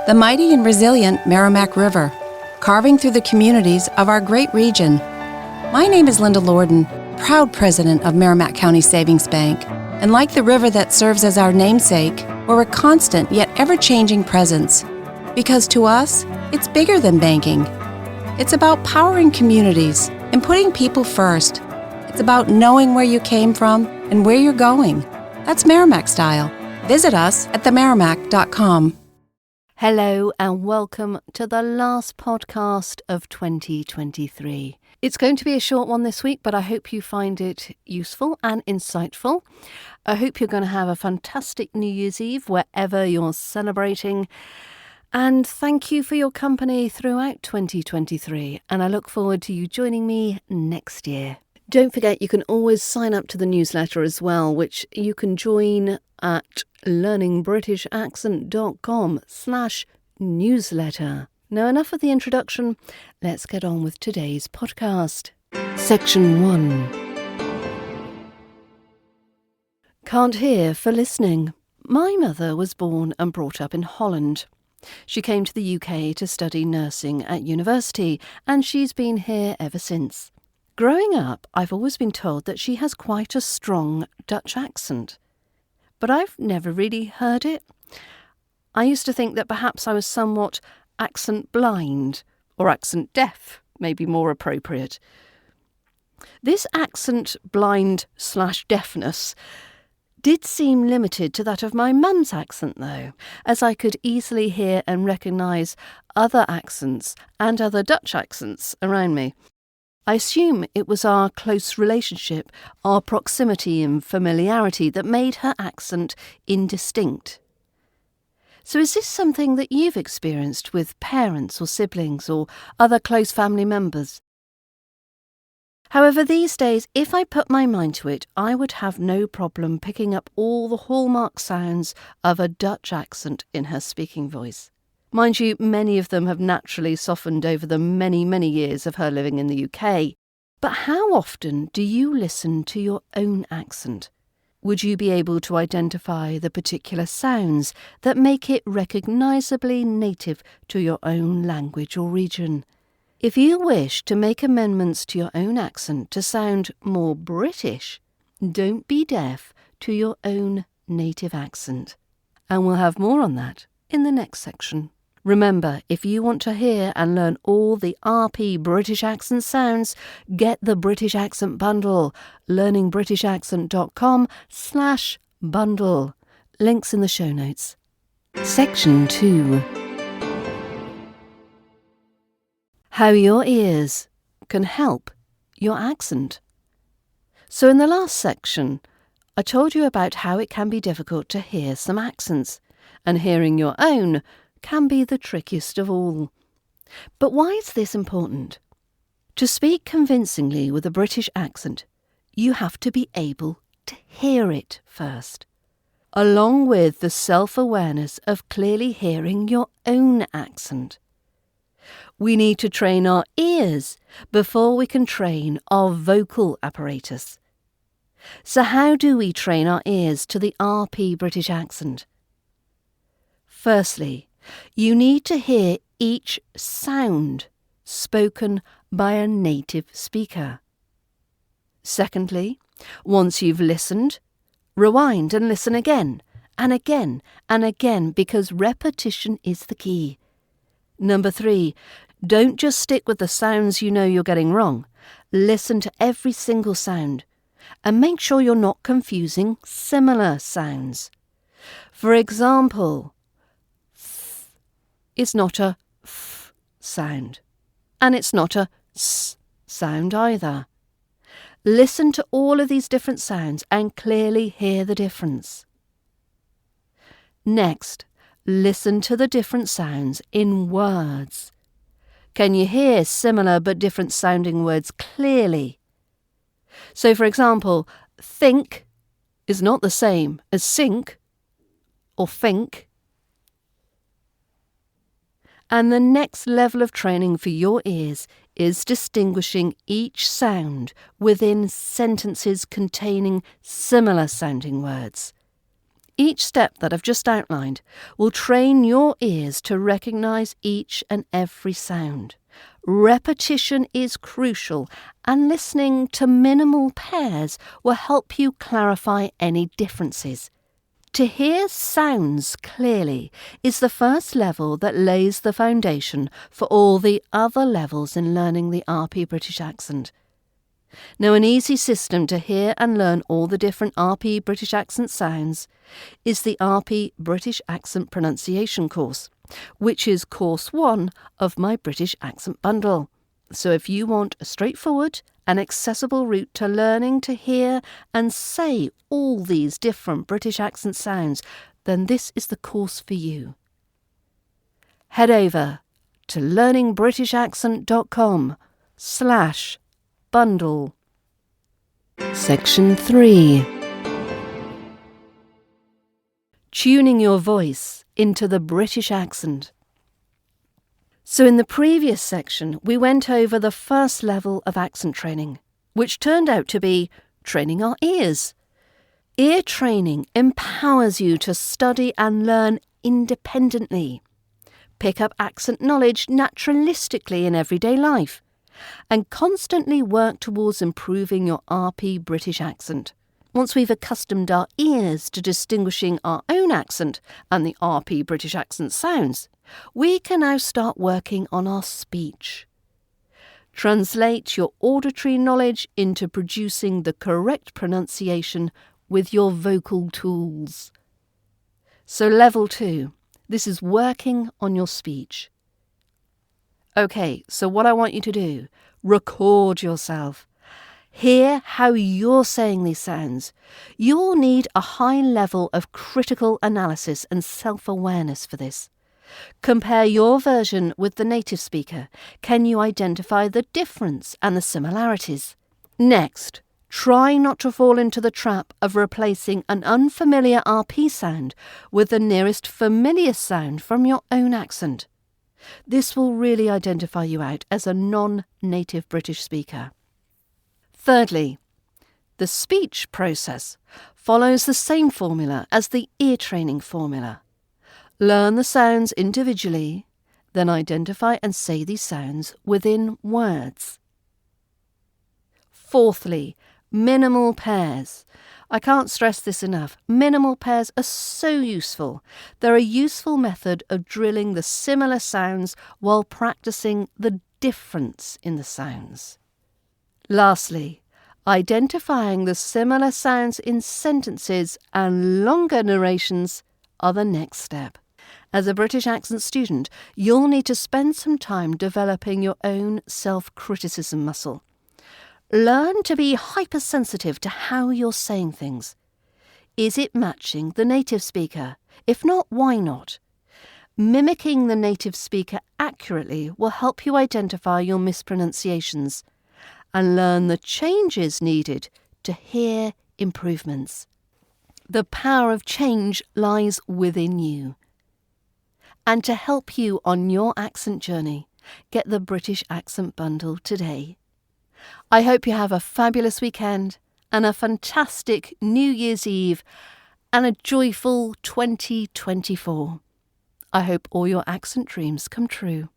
the mighty and resilient Merrimack River, carving through the communities of our great region. My name is Linda Lorden, proud president of Merrimack County Savings Bank, and like the river that serves as our namesake, we're a constant yet ever-changing presence. Because to us, it's bigger than banking. It's about powering communities and putting people first. It's about knowing where you came from and where you're going. That's Merrimack style. Visit us at themerrimack.com. Hello and welcome to the last podcast of 2023. It's going to be a short one this week, but I hope you find it useful and insightful. I hope you're going to have a fantastic New Year's Eve wherever you're celebrating. And thank you for your company throughout 2023. And I look forward to you joining me next year. Don't forget, you can always sign up to the newsletter as well, which you can join at learningbritishAccent.com/newsletter. Now, enough of the introduction. Let's get on with today's podcast. Section 1. Can't hear for listening. My mother was born and brought up in Holland. She came to the UK to study nursing at university, and she's been here ever since. Growing up, I've always been told that she has quite a strong Dutch accent, but I've never really heard it. I used to think that perhaps I was somewhat accent blind, or accent deaf, may be more appropriate. This accent blind/deafness did seem limited to that of my mum's accent, though, as I could easily hear and recognise other accents and other Dutch accents around me. I assume it was our close relationship, our proximity and familiarity that made her accent indistinct. So is this something that you've experienced with parents or siblings or other close family members? However, these days, if I put my mind to it, I would have no problem picking up all the hallmark sounds of a Dutch accent in her speaking voice. Mind you, many of them have naturally softened over the many, many years of her living in the UK. But how often do you listen to your own accent? Would you be able to identify the particular sounds that make it recognisably native to your own language or region? If you wish to make amendments to your own accent to sound more British, don't be deaf to your own native accent. And we'll have more on that in the next section. Remember, if you want to hear and learn all the RP British accent sounds, get the British Accent Bundle, learningbritishAccent.com/bundle. Links in the show notes. Section 2. How your ears can help your accent. So in the last section, I told you about how it can be difficult to hear some accents, and hearing your own can be the trickiest of all. But why is this important? To speak convincingly with a British accent, you have to be able to hear it first, along with the self-awareness of clearly hearing your own accent. We need to train our ears before we can train our vocal apparatus. So how do we train our ears to the RP British accent? Firstly, you need to hear each sound spoken by a native speaker. Secondly, once you've listened, rewind and listen again and again and again, because repetition is the key. Number 3, don't just stick with the sounds you know you're getting wrong. Listen to every single sound and make sure you're not confusing similar sounds. For example, is not a f sound, and it's not a s sound either. Listen to all of these different sounds and clearly hear the difference. Next, listen to the different sounds in words. Can you hear similar but different sounding words clearly? So, for example, think is not the same as sink or think. And the next level of training for your ears is distinguishing each sound within sentences containing similar sounding words. Each step that I've just outlined will train your ears to recognise each and every sound. Repetition is crucial, and listening to minimal pairs will help you clarify any differences. To hear sounds clearly is the first level that lays the foundation for all the other levels in learning the RP British accent. Now, an easy system to hear and learn all the different RP British accent sounds is the RP British Accent Pronunciation course, which is course 1 of my British Accent Bundle. So if you want a straightforward and accessible route to learning to hear and say all these different British accent sounds, then this is the course for you. Head over to learningbritishaccent.com/bundle. Section 3. Tuning your voice into the British accent. So in the previous section, we went over the first level of accent training, which turned out to be training our ears. Ear training empowers you to study and learn independently, pick up accent knowledge naturalistically in everyday life, and constantly work towards improving your RP British accent. Once we've accustomed our ears to distinguishing our own accent and the RP British accent sounds, we can now start working on our speech. Translate your auditory knowledge into producing the correct pronunciation with your vocal tools. So level 2, this is working on your speech. Okay, so what I want you to do, record yourself. Hear how you're saying these sounds. You'll need a high level of critical analysis and self-awareness for this. Compare your version with the native speaker. Can you identify the difference and the similarities? Next, try not to fall into the trap of replacing an unfamiliar RP sound with the nearest familiar sound from your own accent. This will really identify you out as a non-native British speaker. Thirdly, the speech process follows the same formula as the ear training formula. Learn the sounds individually, then identify and say these sounds within words. Fourthly, minimal pairs. I can't stress this enough. Minimal pairs are so useful. They're a useful method of drilling the similar sounds while practicing the difference in the sounds. Lastly, identifying the similar sounds in sentences and longer narrations are the next step. As a British accent student, you'll need to spend some time developing your own self-criticism muscle. Learn to be hypersensitive to how you're saying things. Is it matching the native speaker? If not, why not? Mimicking the native speaker accurately will help you identify your mispronunciations and learn the changes needed to hear improvements. The power of change lies within you. And to help you on your accent journey, get the British Accent Bundle today. I hope you have a fabulous weekend and a fantastic New Year's Eve and a joyful 2024. I hope all your accent dreams come true.